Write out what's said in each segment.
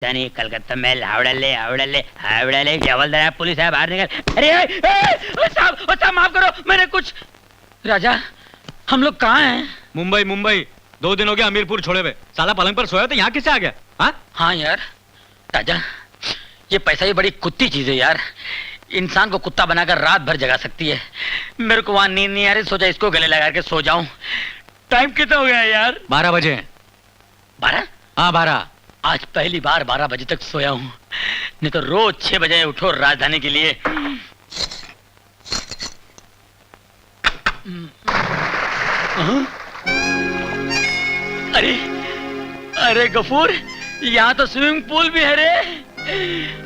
नहीं कलकत्ता में हावड़े हावड़े जवलदार पुलिस है, बाहर निकल। अरे साहब माफ करो, मैंने कुछ। राजा हम लोग कहाँ हैं? मुंबई मुंबई। 2 दिन हो गया अमीरपुर छोड़े हुए। साला पलंग पर सोया तो यहाँ किससे आ गया? हाँ यार राजा, ये पैसा ही बड़ी कुत्ती चीज है यार, इंसान को कुत्ता बनाकर रात भर जगा सकती है। मेरे को वहां नींद नहीं आ रही, सोचा इसको गले लगा के सो जाऊं। टाइम कितना हो गया यार? 12 बजे। 12? हाँ 12। आज पहली बार 12 बजे तक सोया हूं, नहीं तो रोज 6 बजे उठो राजधानी के लिए। अरे अरे गफूर, यहाँ तो स्विमिंग पूल भी है रे।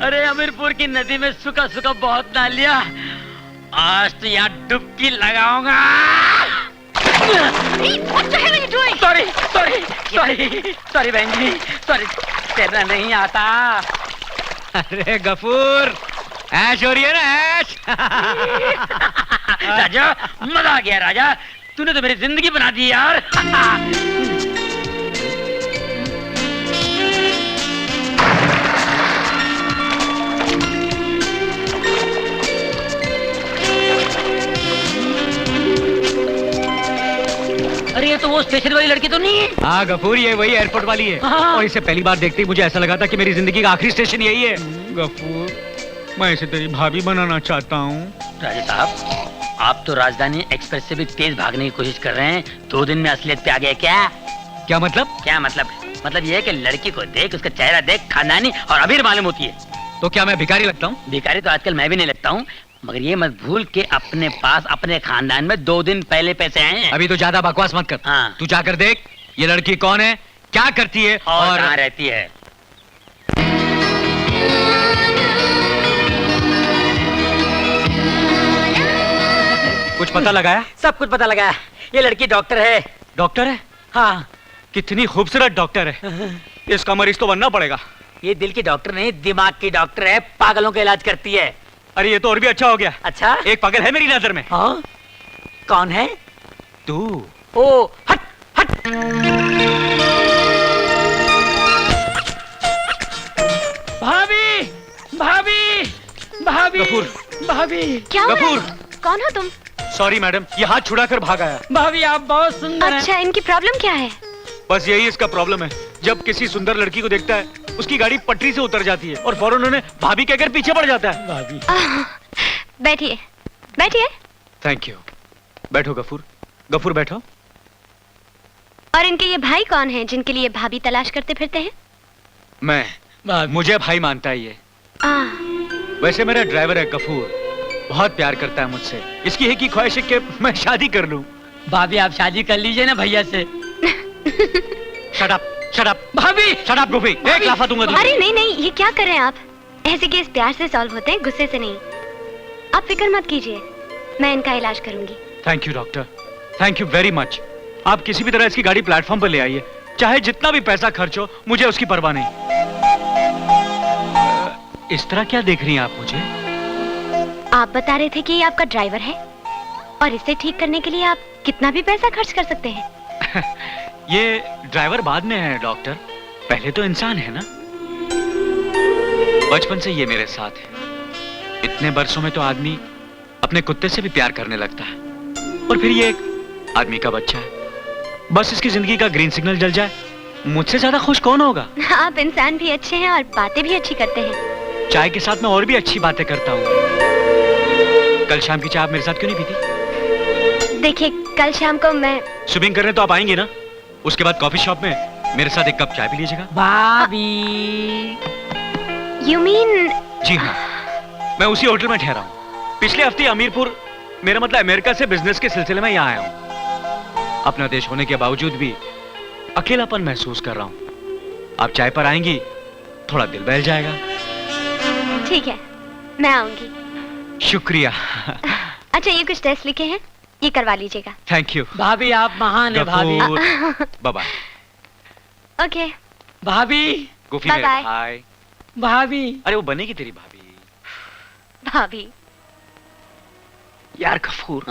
अरे अमीरपुर की नदी में सूखा सूखा बहुत नहा लिया, आज तो यहाँ डुबकी लगाऊंगा। सॉरी बहन जी, सॉरी, तैरना नहीं आता। अरे गफूर, ऐश हो रही है ना, ऐश। राजा मजा आ गया राजा, तूने तो मेरी जिंदगी बना दी यार। अरे ये तो वो स्टेशन वाली लड़की तो नहीं है? हाँ गफूर, ये वही एयरपोर्ट वाली है। और इसे पहली बार देखते ही मुझे ऐसा लगा था कि मेरी जिंदगी का आखिरी स्टेशन यही है। गफूर, मैं इसे तेरी भाभी बनाना चाहता हूँ। राजा साहब, आप तो राजधानी एक्सप्रेस से भी तेज भागने की कोशिश कर रहे हैं, 2 दिन में असलियत पे आ गए क्या? क्या मतलब? क्या मतलब ये है कि लड़की को देख, उसका चेहरा देख, खानदानी और अमीर मालूम होती है। तो क्या मैं भिखारी लगता हूँ? भिखारी तो आजकल मैं भी नहीं लगता हूँ, मगर ये मत भूल के अपने पास अपने खानदान में 2 दिन पहले पैसे आए हैं। अभी तो ज्यादा बकवास मत कर। हाँ। तू जाकर देख ये लड़की कौन है, क्या करती है और कहाँ रहती है। कुछ पता लगाया? सब कुछ पता लगाया, ये लड़की डॉक्टर है। डॉक्टर है? हाँ। कितनी खूबसूरत डॉक्टर है। इसका मरीज तो बनना पड़ेगा। ये दिल की डॉक्टर नहीं, दिमाग की डॉक्टर है, पागलों का इलाज करती है। अरे ये तो और भी अच्छा हो गया। अच्छा? एक पागल है मेरी नजर में। हाँ? कौन है? तू। ओ हट हट। भाभी भाभी भाभी। गफूर। भाभी। क्या हो रहा है? गफूर। कौन हो तुम? सॉरी मैडम, ये हाथ छुड़ा कर भाग आया। भाभी आप बहुत सुंदर हैं। अच्छा, इनकी प्रॉब्लम क्या है? बस यही इसका प्रॉब्लम है, जब किसी सुंदर लड़की को देखता है उसकी गाड़ी पटरी से उतर जाती है और फौरन उन्हें भाभी कहकर पीछे पड़ जाता है। भाभी। बैठिए बैठिए। Thank you. बैठो गफूर। गफूर बैठो। और इनके ये भाई कौन हैं जिनके लिए भाभी तलाश करते फिरते हैं? मैं। मुझे भाई मानता है ये। वैसे मेरा ड्राइवर है गफूर, बहुत प्यार करता है मुझसे। इसकी है कि ख्वाहिश है कि मैं शादी कर लूं। भाभी आप शादी कर लीजिए ना भैया से। Shut up, shut up. भाभी। शट अप गोपी, एक लाफा दूंगा तुझे। अरे नहीं नहीं, ये क्या कर रहे हैं आप? ऐसे केस प्यार से सॉल्व होते हैं, गुस्से से नहीं। आप फिक्र मत कीजिए, मैं इनका इलाज करूंगी। Thank you doctor, thank you very much. आप किसी भी तरह इसकी गाड़ी प्लेटफॉर्म पर ले आइए, चाहे जितना भी पैसा खर्च हो, मुझे उसकी परवाह नहीं। इस तरह क्या देख रही हैं आप मुझे? आप बता रहे थे कि ये आपका ड्राइवर है और इसे ठीक करने के लिए आप कितना भी पैसा खर्च कर सकते हैं। ये ड्राइवर बाद में है डॉक्टर, पहले तो इंसान है ना। बचपन से ये मेरे साथ है। इतने बरसों में तो आदमी अपने कुत्ते से भी प्यार करने लगता है, और फिर ये एक आदमी का बच्चा है। बस इसकी जिंदगी का ग्रीन सिग्नल जल जाए, मुझसे ज्यादा खुश कौन होगा? आप इंसान भी अच्छे हैं और बातें भी अच्छी करते हैं। चाय के साथ मैं और भी अच्छी बातें करता हूँ। कल शाम की चाय आप मेरे साथ क्यों नहीं पीती? देखिए, कल शाम को मैं स्विमिंग करने तो आप आएंगे ना, उसके बाद कॉफी शॉप में मेरे साथ एक कप चाय पी लीजिएगा। भाभी। You mean? जी हाँ, मैं उसी होटल में ठहरा हूँ। पिछले हफ्ते अमीरपुर, मेरा मतलब अमेरिका से बिजनेस के सिलसिले में यहाँ आया हूँ। अपना देश होने के बावजूद भी अकेलापन महसूस कर रहा हूँ। आप चाय पर आएंगी, थोड़ा दिल बहल जाएगा। ठीक है, मैं आऊंगी। शुक्रिया। अच्छा, ये कुछ टेस्ट लिखे हैं, ये करवा लीजिएगा। Thank you. भाभी आप महान है भाभी। Bye bye. ओके। भाभी। गोफी Bye मेरे bye. भाई। भाभी। अरे वो बनेगी तेरी भाभी। भाभी। यार गफूर,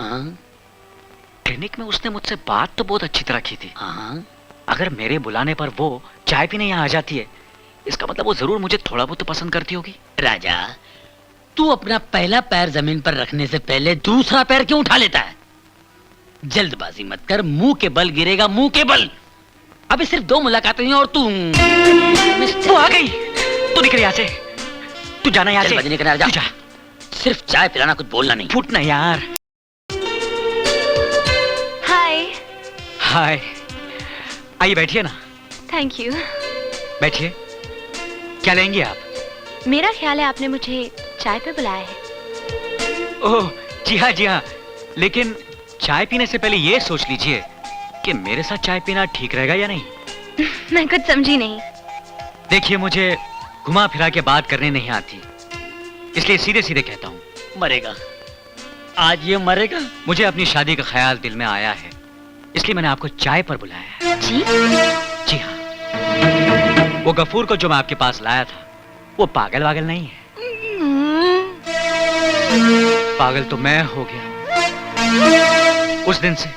क्लिनिक में उसने मुझसे बात तो बहुत अच्छी तरह की थी। अगर मेरे बुलाने पर वो चाय पीने यहाँ आ जाती है, इसका मतलब वो जरूर मुझे थोड़ा बहुत तो पसंद करती होगी। राजा, तू अपना पहला पैर जमीन पर रखने से पहले दूसरा पैर क्यों उठा लेता है? जल्दबाजी मत कर, मुंह के बल गिरेगा, मुंह के बल। अभी सिर्फ 2 मुलाकातें हुई और तू वो आ गई। तू निकल यहाँ से, तू जाना यहाँ से। जल्दबाजी नहीं करना राजा। तू जा। सिर्फ चाय पिलाना, कुछ बोलना नहीं। फूटना यार। हाय। हाय, आइए बैठिए ना। Thank you. बैठिए। क्या लेंगे आप? मेरा ख्याल है आपने मुझे चाय पे बुलाया है। ओह जी हाँ जी हाँ, लेकिन चाय पीने से पहले ये सोच लीजिए कि मेरे साथ चाय पीना ठीक रहेगा या नहीं। मैं कुछ समझी नहीं। देखिए, मुझे घुमा फिरा के बात करने नहीं आती, इसलिए सीधे सीधे कहता हूँ। मरेगा, आज ये मरेगा। मुझे अपनी शादी का ख्याल दिल में आया है, इसलिए मैंने आपको चाय पर बुलाया है। जी? जी हाँ, वो गफूर को जो मैं आपके पास लाया था, वो पागल वागल नहीं है। पागल तो मैं हो गया उस दिन से,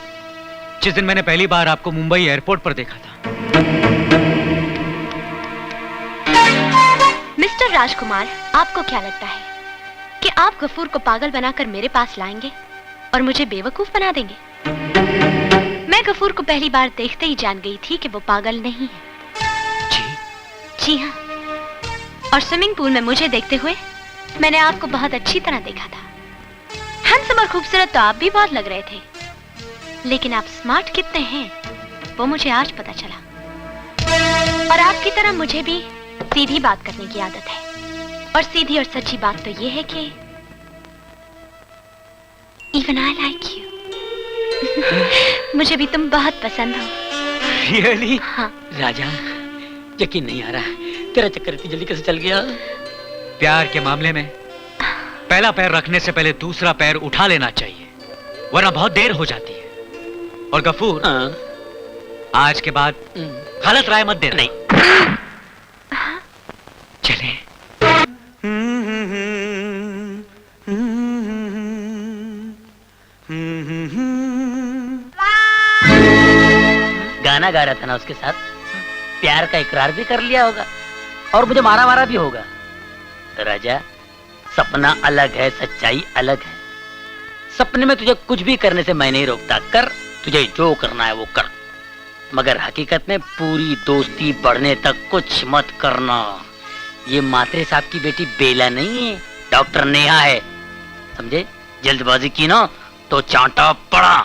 जिस दिन मैंने पहली बार आपको मुंबई एयरपोर्ट पर देखा था। मिस्टर राजकुमार, आपको क्या लगता है कि आप गफूर को पागल बनाकर मेरे पास लाएंगे और मुझे बेवकूफ बना देंगे? मैं गफूर को पहली बार देखते ही जान गई थी कि वो पागल नहीं है। जी हाँ, और स्विमिंग पूल में मुझे देखते हुए मैंने आपको बहुत अच्छी तरह देखा था। हैंडसम और खूबसूरत तो आप भी बहुत लग रहे थे, लेकिन आप स्मार्ट कितने हैं वो मुझे आज पता चला। और आपकी तरह मुझे भी सीधी बात करने की आदत है, और सीधी और सच्ची बात तो ये है कि इवन आई लाइक यू। मुझे भी तुम बहुत पसंद हो। Really? हाँ। राजा, यकीन नहीं आ रहा, तेरा चक्कर इतनी जल्दी कैसे चल गया? प्यार के मामले में पहला पैर रखने से पहले दूसरा पैर उठा लेना चाहिए, वरना बहुत देर हो जाती है। और गफूर, आज के बाद गलत राय मत देना। नहीं। चलें। गाना गा रहा था ना उसके साथ, प्यार का इकरार भी कर लिया होगा और मुझे मारा मारा भी होगा। राजा, सपना अलग है, सच्चाई अलग है। सपने में तुझे कुछ भी करने से मैं नहीं रोकता, कर, तुझे जो करना है वो कर, मगर हकीकत में पूरी दोस्ती बढ़ने तक कुछ मत करना। ये मात्रे साहब की बेटी बेला नहीं है, डॉक्टर नेहा है, समझे? जल्दबाजी की ना तो चांटा पड़ा।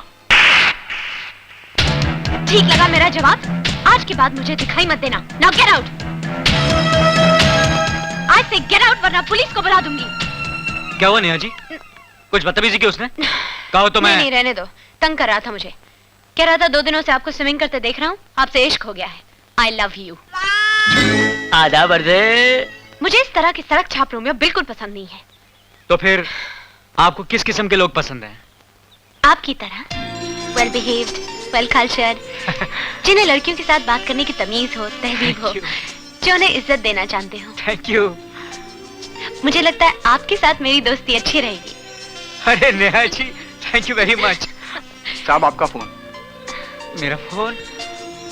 ठीक लगा मेरा जवाब? आज के बाद मुझे दिखाई मत देना। Now get out. आज से गेट आउट, वरना पुलिस को बुला दूंगी। क्या हुआ नेहा जी? कुछ बदतमीजी की उसने? कहो तो मैं। नहीं, रहने दो, तंग कर रहा था मुझे। कह रहा था 2 दिनों से आपको स्विमिंग करते देख रहा हूँ, आपसे इश्क हो गया है। I love you. आधा बरसे। मुझे इस तरह के सड़क छाप रोमियो बिल्कुल पसंद नहीं है। तो फिर आपको किस किस्म के लोग पसंद हैं? आपकी तरह वेल बिहेव्ड, वेल कल्चर्ड, जिन्हें लड़कियों के साथ बात करने की तमीज हो, तहजीब हो, जो उन्हें इज्जत देना जानते हो। Thank you. मुझे लगता है आपके साथ मेरी दोस्ती अच्छी रहेगी। अरे Neha ji, thank you very much. साहब, आपका फोन। मेरा फोन?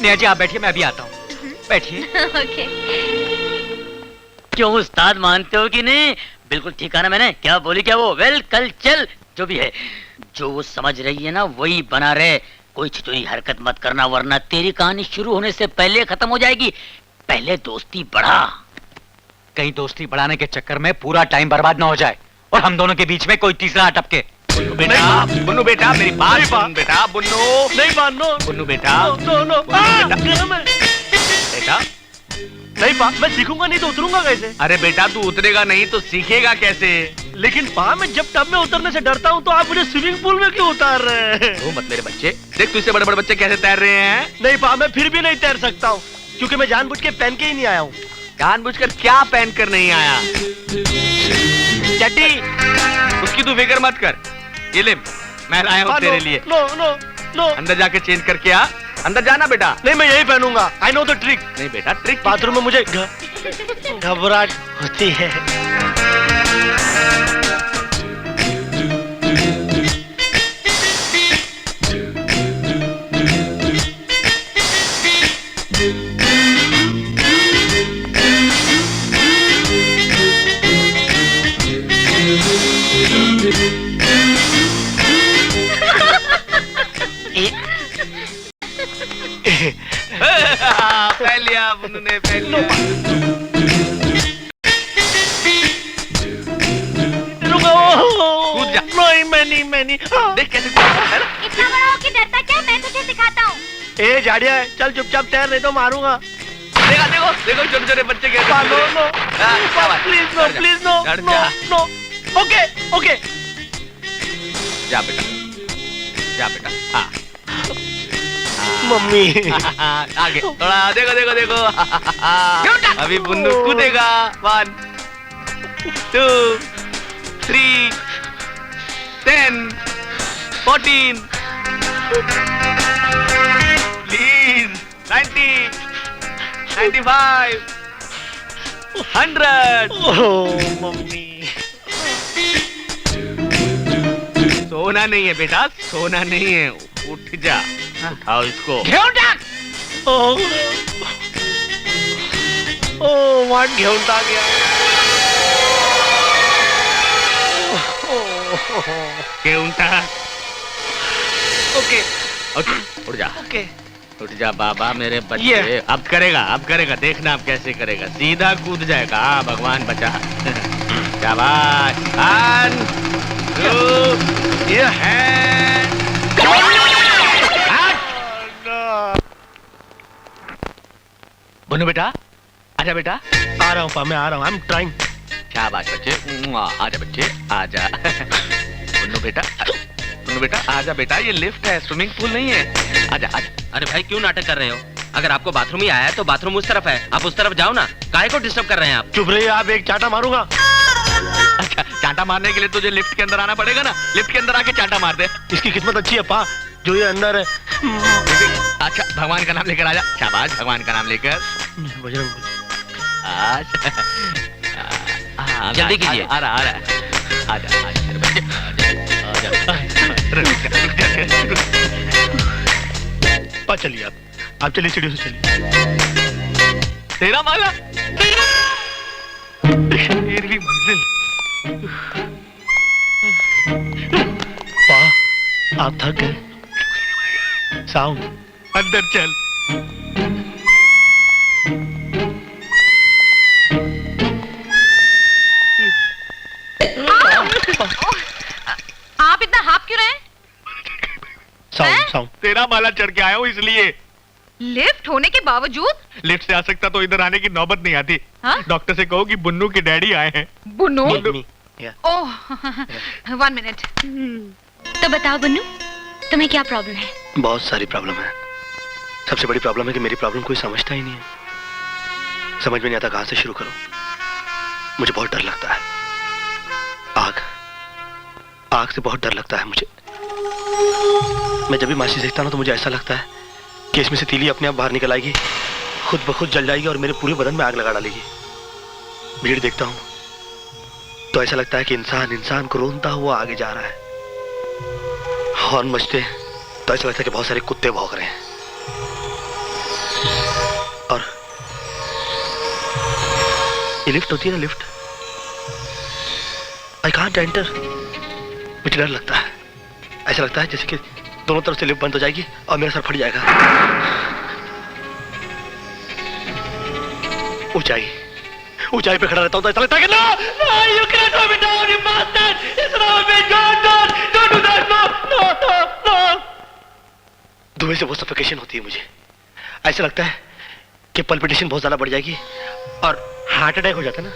नेहा जी आप बैठिए, मैं अभी आता हूँ। बैठिए। ओके। क्यों उस्ताद, मानते हो कि नहीं? बिल्कुल ठीक है ना मैंने? क्या बोली क्या वो? वेल कल चल, जो भी है, जो वो समझ रही है ना वही बना रहे। कोई छिचोरी हरकत मत करना, वरना तेरी कहानी शुरू होने से पहले खत्म हो जाएगी। पहले दोस्ती बढ़ा। कहीं दोस्ती बढ़ाने के चक्कर में पूरा टाइम बर्बाद ना हो जाए और हम दोनों के बीच में कोई तीसरा अटपके। बुन्नू बेटा, मेरी बात सुन बेटा। बुन्नू नहीं मानो। बुन्नू बेटा, बेटा नहीं पा, मैं सीखूंगा नहीं तो उतरूंगा कैसे? अरे बेटा, तू उतरेगा नहीं तो सीखेगा कैसे? लेकिन पा, मैं जब टब में उतरने से डरता हूँ तो आप मुझे स्विमिंग पूल में क्यों उतार रहे हैं? रो मत मेरे बच्चे, देख तुझसे बड़े बड़े बच्चे कैसे तैर रहे हैं। नहीं पा, मैं फिर भी नहीं तैर सकता हूँ, क्योंकि मैं जानबूझ के पहन के ही नहीं आया हूँ। जानबूझकर क्या पहन कर नहीं आया? चड्डी, उसकी तू फिक्र मत कर, ये ले मैं लाया हूँ तेरे लिए। नो नो नो, अंदर जाके चेंज करके आ। अंदर जाना बेटा। नहीं, मैं यही पहनूंगा। I know the trick. नहीं बेटा, ट्रिक बाथरूम में मुझे घबराहट होती है। पहन लिया बुन्नू ने, पहन लिया। कूद जा। नहीं मैं नहीं। देख कैसे कूद रहा है ना? इतना बड़ा हो कि डरता क्या? मैं तुझे सिखाता हूँ। ए झाड़िया है, चल चुपचाप तैर, नहीं तो मारूंगा। देखो छोटे छोटे बच्चे कैसे नो नो प्लीज नो डर नो जा। नो। ओके जा बेटा, जा बेटा। हाँ मम्मी। आगे थोड़ा, देखो अभी बुन्नू कूदेगा। 1 2 3 10 14 प्लीज 90 95 100। Oh mummy. सोना नहीं है बेटा, सोना नहीं है। उठ जा, उठाओ इसको। ओ वाट घेऊन टाक गया। घेऊन टाक। ओके उठ जा, ओके। उठ जा बाबा मेरे बच्चे। अब करेगा, देखना अब कैसे करेगा। सीधा कूद जाएगा। हाँ भगवान बचा। शाबाश। 1 2 ये है। बुन्नू बेटा, आजा बेटा। आ रहा हूँ मैं आ रहा हूँ। I am trying. शाबाश बच्चे। आजा बच्चे, आजा। बुन्नू बेटा आजा बेटा, ये लिफ्ट है, स्विमिंग पूल नहीं है। आजा। अरे भाई क्यों नाटक कर रहे हो? अगर आपको बाथरूम ही आया है तो बाथरूम उस तरफ है, आप उस तरफ जाओ ना। काहे को डिस्टर्ब कर रहे हैं आप? चुप रहिए आप, एक चाटा मारूंगा। अच्छा, चांटा मारने के लिए तुझे लिफ्ट के अंदर आना पड़ेगा ना। लिफ्ट के अंदर आके चांटा मार दे। इसकी किस्मत अच्छी है पा, जो ये अंदर है। अच्छा भगवान का नाम लेकर आजा। शाबाश, भगवान का नाम लेकर। बजरंग। जल्दी कीजिए। आ रहा है। आजा मेरे बच्चे, आजा। चलिए आप चलिए, सीढ़ियों से चलिए। तेरा माला, तेरी मंजिल। आप थक गए? साउंड अंदर चल। आप इतना हाफ क्यों रहे? साउंड तेरा माला चढ़ के आया हूँ इसलिए। लिफ्ट होने के बावजूद? लिफ्ट से आ सकता तो इधर आने की नौबत नहीं आती। हाँ? डॉक्टर से कहो कि बुन्नू के डैडी आए हैं। बुन्नू? या। ओह 1 मिनट। तो बताओ बुन्नू, तुम्हें क्या प्रॉब्लम है? बहुत सारी प्रॉब्लम है। सबसे बड़ी प्रॉब्लम है कि मेरी प्रॉब्लम कोई समझता ही नहीं है। समझ में नहीं आता कहां से शुरू करूं। मुझे बहुत डर लगता है। आग से बहुत डर लगता है मुझे। मैं जब भी माचिस देखता हूं तो मुझे ऐसा लगता है कि इसमें से तीली अपने आप बाहर निकल आएगी, खुद ब खुद जल जाएगी और मेरे पूरे बदन में आग लगा डालेगी। भीड़ देखता हूं तो ऐसा लगता है कि इंसान को रोनता हुआ आगे जा रहा है। हॉर्न बजते तो ऐसा लगता है कि बहुत सारे कुत्ते भौंक रहे हैं। और ये लिफ्ट होती है ना, लिफ्ट, आई कांट एंटर। मुझे डर लगता है। ऐसा लगता है जैसे कि दोनों तरफ से लिफ्ट बंद हो जाएगी और मेरा सर फट जाएगा। ऊंचाई पे खड़ा रहता हूं तो ऐसा लगता है कि no, you can't throw me down, you bastard! It's not me, don't do that, no. धुएं से बहुत सफोकेशन होती है मुझे। ऐसा लगता है कि पल्पिटेशन बहुत ज्यादा बढ़ जाएगी और हार्ट अटैक हो जाता है ना,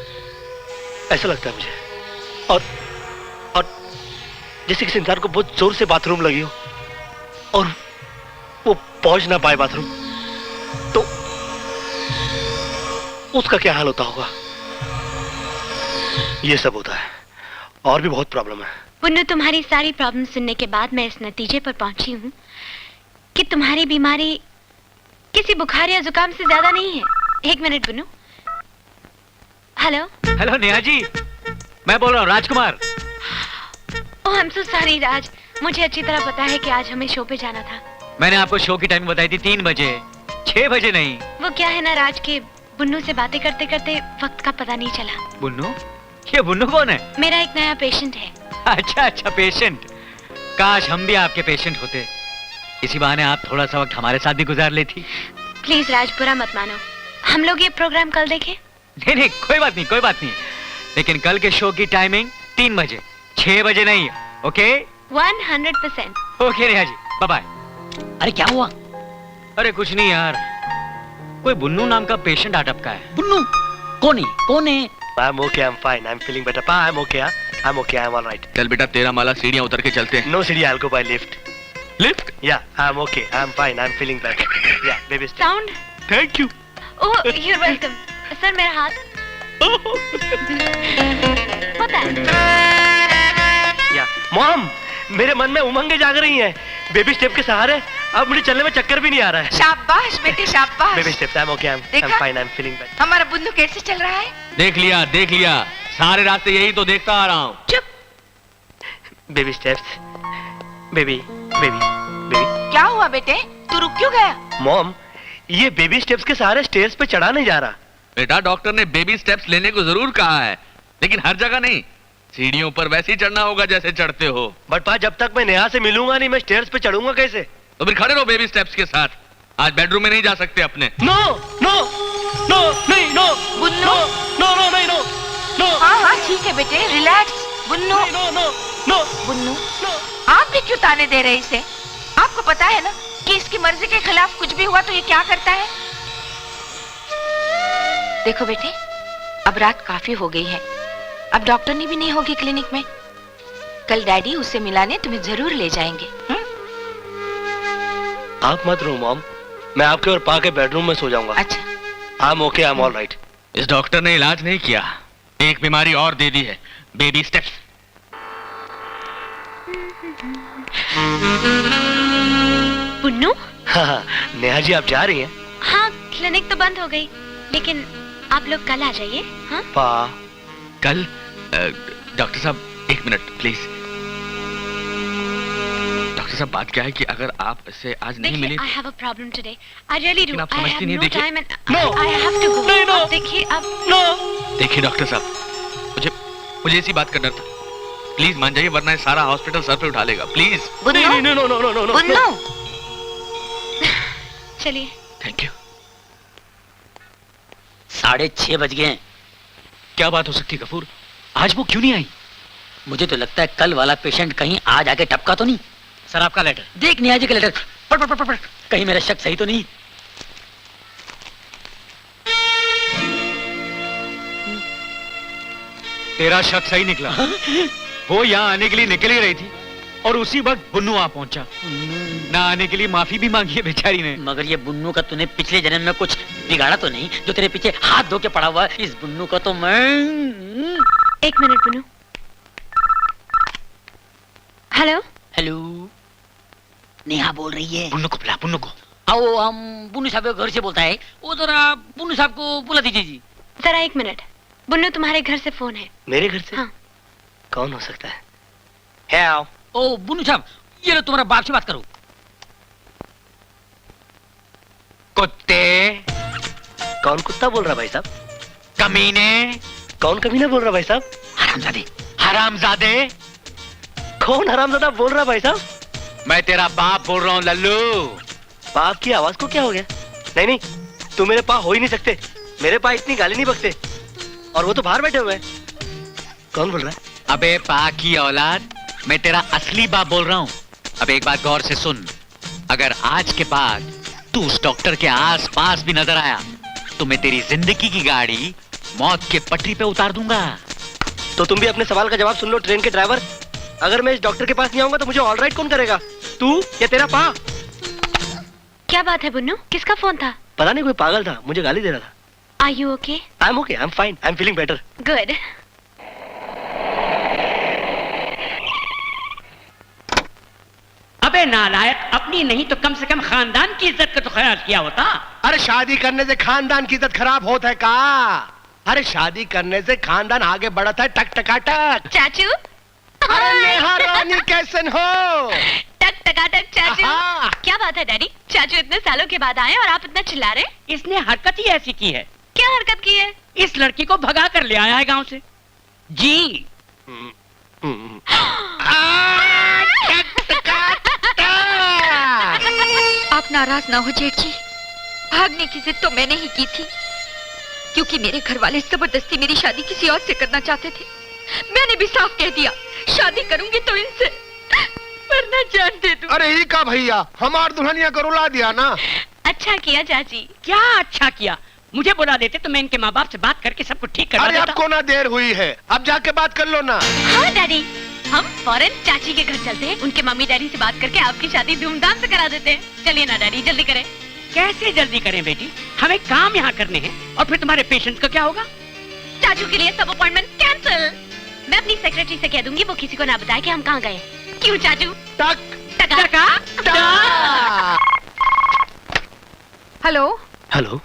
ऐसा लगता है मुझे। और जैसे किसी इंसान को बहुत जोर से बाथरूम लगी हो और वो पहुंच ना पाए बाथरूम, तो उसका क्या हाल होता होगा। ये सब होता है और भी बहुत प्रॉब्लम है। पुन्नू, तुम्हारी सारी प्रॉब्लम सुनने के बाद मैं इस नतीजे पर पहुंची हूँ कि तुम्हारी बीमारी किसी बुखार या जुकाम से ज्यादा नहीं है। 1 मिनट पुन्नू। हेलो नेहा जी, मैं बोल रहा हूँ राजकुमार। ओह आई एम सो सॉरी राज, मुझे अच्छी तरह पता है कि आज हमें शो पे जाना था। मैंने आपको शो की टाइम बताई थी 3 बजे, 6 बजे नहीं। वो क्या है ना राज के बुन्नू से बातें करते करते वक्त का पता नहीं चला। बुन्नू? ये बुन्नू कौन है? मेरा एक नया पेशेंट है। अच्छा पेशेंट। काश हम भी आपके पेशेंट होते, इसी बहाने आप थोड़ा सा वक्त हमारे साथ भी गुजार लेती। प्लीज राज, बुरा मत मानो, हम लोग ये प्रोग्राम कल देखें। नहीं नहीं, कोई बात नहीं, कोई बात नहीं। लेकिन कल के शो की टाइमिंग 3 बजे, 6 बजे नहीं। Okay 100%। Okay Neha ji, bye bye. अरे क्या हुआ? अरे कुछ नहीं यार, कोई बुन्नू नाम का पेशेंट आ टपका है। बुन्नू? कौन है? कौन है? I'm okay, I'm fine, I'm feeling better. Pa, I'm okay, I'm okay, I'm all right. चल बेटा, तेरा माला सीढ़ियाँ उतर के चलते हैं। No city, I'll go by lift. Lift? Yeah, I'm okay, I'm fine, I'm feeling better. Yeah, baby step. Sound. Thank you. Oh, you're welcome। Sir मेरा हाथ। होता है। Yeah, Mom, मेरे मन में उमंगें जाग रही हैं। बेबी स्टेप के सहारे अब मुझे चलने में चक्कर भी नहीं आ रहा है। शाबाश बेटे शाबाश। Baby steps, I'm okay, I'm देखा? fine, I'm feeling better. हमारा बुन्नू कैसे चल रहा है? देख लिया, सारे रास्ते यही तो देखता आ रहा हूँ। चुप। Baby steps, baby, baby, baby. क्या हुआ बेटे, तू रुक क्यों गया? मॉम, ये बेबी स्टेप्स के सहारे स्टेयर्स पे चढ़ा नहीं जा रहा। बेटा, डॉक्टर ने बेबी स्टेप्स लेने को जरूर कहा है, लेकिन हर जगह नहीं। सीढ़ियों पर वैसे ही चढ़ना होगा जैसे चढ़ते हो। बट पा, जब तक मैं नेहा से मिलूंगा नहीं, मैं स्टेयर्स पे चढ़ूंगा कैसे? तो फिर खड़े रहो बेबी स्टेप्स के साथ। आज बेडरूम में नहीं जा सकते अपने। नो नो नो, नहीं नो, बुन्नू? नो नो नहीं, नो नो। हाँ हाँ ठीक है बेटे, relax. Bunnu, no no no Bunnu, no. आप भी क्यों ताने दे रहे इसे? आपको पता है ना कि इसकी मर्जी के खिलाफ कुछ भी हुआ तो ये क्या करता है? देखो बेटे, अब रात काफी हो गई है, अब डॉक्टर ने भी नहीं होगी क्लिनिक में। कल डैडी उससे मिलाने तुम्हें जरूर ले जाएंगे। आप मत रो मॉम, मैं आपके और पा के बेडरूम में सो जाऊंगा। अच्छा, I'm okay, I'm all right. इस डॉक्टर ने इलाज नहीं किया, एक बीमारी और दे दी है, बेबी स्टेप्स। बुन्नू? हाँ, नेहा जी आप जा रही हैं? हाँ, क्लिनिक तो बंद हो गई, लेकिन आप लोग कल आ जाइए। हाँ? पा, कल? डॉक्टर साहब 1 मिनट प्लीज। डॉक्टर साहब, बात क्या है कि अगर आप इससे आज नहीं मिले। I have a problem today. I really do. लेकिन आप I समझती have नहीं, no देखिए। time and No. I have to go. नहीं, no. अब देखिए, अब नो। देखिए डॉक्टर साहब, मुझे इसी बात का डर था। प्लीज मान जाइए, वरना ये सारा हॉस्पिटल सर पे उठा लेगा। प्लीज। नहीं नहीं, no no no no no. Bunnu, चलिए। Thank you. 6:30 बज गए हैं। क्या बात हो सकती गफूर, आज वो क्यों नहीं आई? मुझे तो लगता है कल वाला पेशेंट कहीं आज आके टपका तो नहीं। सर आपका लेटर। देख नेहा जी का लेटर, पढ़ पढ़ पढ़ पढ़, कहीं मेरा शक सही तो नहीं। तेरा शक सही निकला। वो यहाँ आने के लिए निकल ही रही थी और उसी वक्त बुन्नू आ पहुंचा। ना आने के लिए माफी भी मांगी है बेचारी ने। मगर ये बुन्नू का तूने पिछले जन्म में कुछ बिगाड़ा तो नहीं, जो तेरे पीछे हाथ धो के पड़ा हुआ है? इस बुन्नू का तो मैं। 1 minute Bunnu. Hello? Hello, Neha बोल रही है। बुन्नू को बुला, बुन्नू को। आओ, हम बुन्नू साहब के घर से बोलता है, वो जरा बुन्नू साहब को बुला दीजिए जी। जरा 1 मिनट। बुन्नू, तुम्हारे घर से फोन है। मेरे घर से? हाँ। कौन हो सकता है? है आओ। ओ बुन्नू साहब, ये लो तुम्हारा बाप से बात करो। कुत्ते, कौन कुत्ता बोल रहा भाई साहब? कमीने, कौन कमीना बोल रहा भाई साहब? हरामजादे। हरामजादे। कौन हरामजादा बोल रहा भाई साहब? मैं तेरा बाप बोल रहा हूँ लल्लू। बाप की आवाज को क्या हो गया? नहीं नहीं, तुम मेरे पा हो ही नहीं सकते। मेरे पा इतनी गाली नहीं बकते, और वो तो बाहर बैठे हुए हैं। कौन बोल रहा है? अबे पा की औलाद, मैं तेरा असली बाप बोल रहा हूँ। अब एक बात गौर से सुन, अगर आज के बाद तू उस डॉक्टर के आस पास भी नजर आया तो मैं तेरी जिंदगी की गाड़ी मौत के पटरी पे उतार दूंगा। तो तुम भी अपने सवाल का जवाब सुन लो ट्रेन के ड्राइवर। अगर मैं इस डॉक्टर के पास नहीं आऊंगा तो मुझे ऑल राइट कौन करेगा? तू या तेरा पा? क्या बात है बुन्नू, किसका फोन था? पता नहीं, कोई पागल था, मुझे गाली दे रहा था। Are you okay? I'm okay, I'm fine, I'm feeling better. Good. अबे नालायक, अपनी नहीं तो कम से कम खानदान की इज्जत का तो ख्याल किया होता। अरे शादी करने से खानदान की इज्जत खराब होता है का? अरे शादी करने से खानदान आगे बढ़ता है टक टकाटक। चाचू? अरे नेहा रानी कैसन हो? टक टकाटक चाचू। आहा। क्या बात है डैडी, चाचू इतने सालों के बाद आए और आप इतना चिल्ला रहे? इसने हरकत ही ऐसी की है। क्या हरकत की है? इस लड़की को भगा कर ले आया है गांव से। जी। आप नाराज ना हो जेठ जी, भागने की जिद तो मैंने ही की थी, क्योंकि मेरे घर वाले जबरदस्ती मेरी शादी किसी और से करना चाहते थे। मैंने भी साफ कह दिया, शादी करूंगी तो इनसे, वरना जान दे दूं। अरे ही का भैया, हमार दुल्हनिया को रुला दिया ना। अच्छा किया चाची। क्या अच्छा किया, मुझे बुला देते तो मैं इनके माँ बाप से बात करके सब कुछ ठीक करवा अरे देता। अब को ना देर हुई है, अब जाके बात कर लो ना। हाँ डैडी, हम फौरन चाची के घर चलते हैं, उनके मम्मी डैडी से बात करके आपकी शादी धूमधाम से करा देते हैं। चलिए ना डैडी, जल्दी करें। कैसे जल्दी करें बेटी, हमें काम यहाँ करने हैं, और फिर तुम्हारे पेशेंट का क्या होगा? चाचू के लिए सब अपॉइंटमेंट कैंसिल। मैं अपनी सेक्रेटरी से कह दूंगी वो किसी को ना बताए कि हम कहाँ गए। क्यों चाचू? टक टका हेलो, हेलो,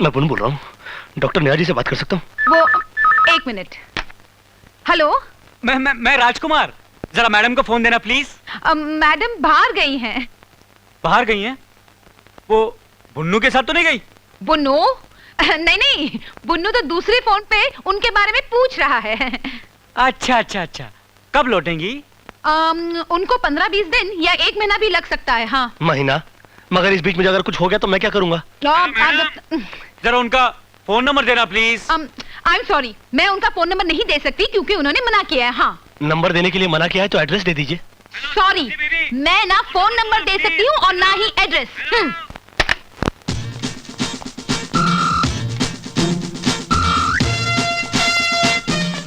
मैं पुन बोल रहा हूँ। डॉक्टर नेहा जी से बात कर सकता हूँ? वो एक मिनट। हेलो, मैं राजकुमार, जरा मैडम को फोन देना प्लीज। मैडम बाहर गई हैं। बाहर गई हैं? वो बुन्नू के साथ तो नहीं गई? बुन्नू? नहीं नहीं, बुन्नू तो दूसरे फोन पे उनके बारे में पूछ रहा है। अच्छा अच्छा अच्छा, कब लौटेंगी? उनको 15-20 दिन या 1 महीना भी लग सकता है। हाँ, महीना? मगर इस बीच में अगर कुछ हो गया तो मैं क्या करूंगा? जरा उनका फोन नंबर देना प्लीज। आई एम सॉरी, मैं उनका फोन नंबर नहीं दे सकती क्योंकि उन्होंने मना किया है। हाँ, नंबर देने के लिए मना किया है तो एड्रेस दे दीजिए। सॉरी, मैं ना फोन नंबर दे सकती हूँ और ना ही address.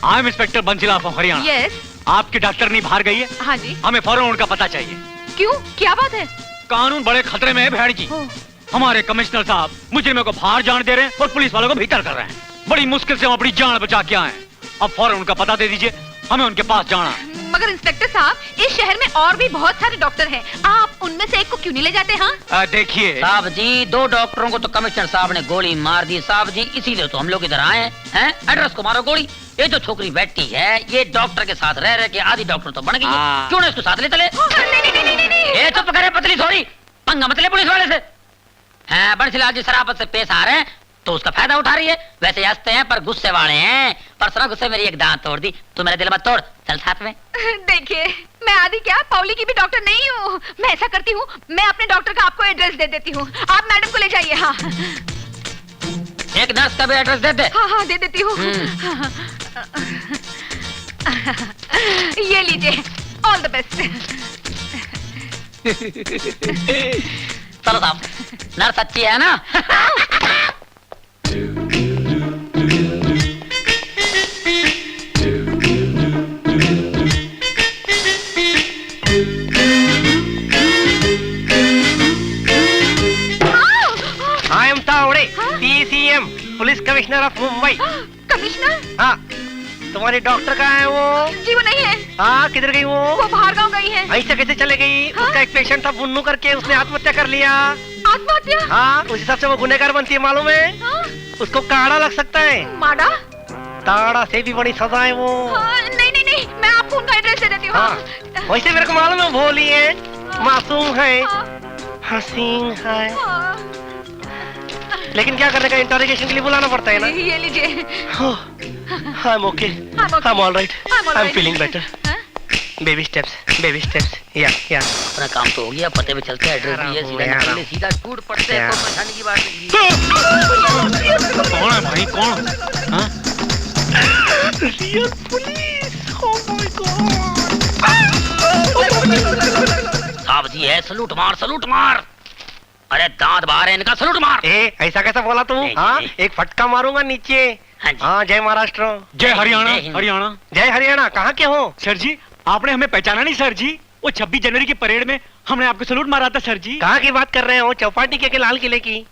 I am inspector Bansilal from Haryana. Yes. आपकी डॉक्टरनी बाहर गई है? हाँ जी। हमें फौरन उनका पता चाहिए। क्यों, क्या बात है? कानून बड़े खतरे में है भेड़ जी। हमारे कमिश्नर साहब मुजरिमों को बाहर जाने दे रहे हैं और पुलिस वालों को भीतर कर रहे हैं। बड़ी मुश्किल से हम अपनी जान बचा के आए हैं। अब फौरन उनका पता दे दीजिए, हमें उनके पास जाना। मगर इंस्पेक्टर साहब, इस शहर में और भी बहुत सारे डॉक्टर हैं, आप उनमें से एक को क्यों नहीं ले जाते? हाँ, देखिए साहब जी, 2 डॉक्टरों को तो कमिश्नर साहब ने गोली मार दी साहब जी, इसीलिए तो हम लोग इधर आए हैं। एड्रेस को मारो गोली। ये जो छोकरी बैठी है, ये डॉक्टर के साथ रह के आधी डॉक्टर तो बन गई है। क्यों ना इसको साथ ले चले? ये चुप करे पतली थोड़ी, पंगा मत ले पुलिस वाले से। हैं, बंसीलाल जी शराफत से पेश आ रहे हैं तो उसका फायदा उठा रही है। वैसे हंसते हैं पर गुस्से वाले हैं। परसों गुस्से मेरी एक दांत तोड़ दी, तू मेरा दिल मत तोड़, चल साथ में। देखिए, मैं आदि क्या पौली की भी डॉक्टर नहीं हूँ। मैं ऐसा करती हूँ, मैं अपने डॉक्टर का आपको एड्रेस दे देती हूँ, आप मैडम को ले जाइए। हाँ, एक नर्स का भी एड्रेस दे दे। हाँ हाँ, दे देती हूँ। ये लीजिए, ऑल द बेस्ट। चलो साहब, नर्स अच्छी है ना? I am Tawde, PCM, police commissioner of Mumbai. Commissioner? हाँ, तुम्हारी डॉक्टर कहाँ है वो? जी वो नहीं है। हाँ, किधर गई वो? वो बाहर गाँव गई है। ऐसे कैसे चले गई? हाँ? उसका एक पेशेंट था बुन्नू करके, उसने आत्महत्या कर लिया। आत्महत्या? हाँ, उस हिसाब से वो गुनहगार बनती है मालूम है? हाँ? उसको काड़ा लग सकता है। माड़ा? ताड़ा से भी बड़ी सजा है वो। हाँ, नहीं नहीं नहीं, मैं आपको उनका एड्रेस दे देती हूँ। हाँ, वैसे मेरे को मालूम है भोली है, मासूम है, हाँ, हसीन है, हाँ, लेकिन क्या करने का, इंटरोगेशन के लिए बुलाना पड़ता है ना। ये लीजिए। आई am okay, I am all right, I am feeling better. Baby steps, baby steps. या अपना काम तो हो गया, पते पे चलते हैं, एड्रेस भी है, सीधा निकले, सीधा टूट पड़ते हैं, कोई परेशानी की बात नहीं। कौन है भाई, कौन? हाँ? Real police, oh my God. साहब जी है, सलूट मार, सलूट मार। अरे दांत बाहर है इनका, सलूट मार। ऐसा कैसा बोला तू? नहीं, हाँ, नहीं। एक फटका मारूंगा नीचे। हाँ जी। हाँ, जय महाराष्ट्र। जय हरियाणा। जय हिंद। हरियाणा। जय हरियाणा। कहाँ के हो? सर जी, आपने हमें पहचाना नहीं सर जी? वो 26 जनवरी की परेड में हमने आपको सलूट मारा था सर जी। कहाँ की बात कर रहे हो? चौपाटी के लाल किले की?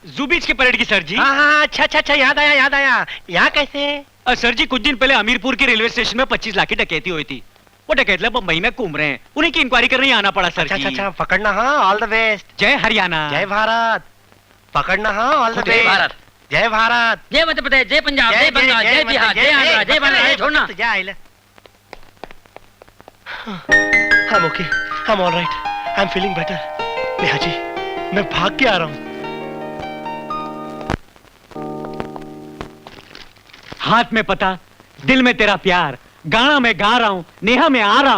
जू बीच की परेड की सर जी। हाँ हाँ, अच्छा अच्छा अच्छा, याद आया याद आया। यहाँ कैसे? सर जी, कुछ दिन पहले हमीरपुर के रेलवे स्टेशन में 25 लाख की डकैती हुई थी। वो डकैत लोग मुंबई में घूम रहे हैं, उन्हीं की इंक्वायरी करने आना पड़ा सर अच्छा जी। अच्छा, पकड़ना। हाँ, ऑल द बेस्ट। जय हरियाणा। जय भारत। पकड़ना। हाँ, ऑल द जय बेस्ट। भारत। जय भारत। जय मध्य प्रदेश, जय पंजाब, जय बंगाल, जय बिहार, जय आंध्र, जय बांग्लादेश, छोड़ना। I am okay, I am all right, I am feeling better. Neha ji, मैं भाग के आ रहा हूँ। हाथ में पता, दिल में तेरा प्यार, गाना मैं गा रहा हूँ, नेहा मैं आ रहा हूँ।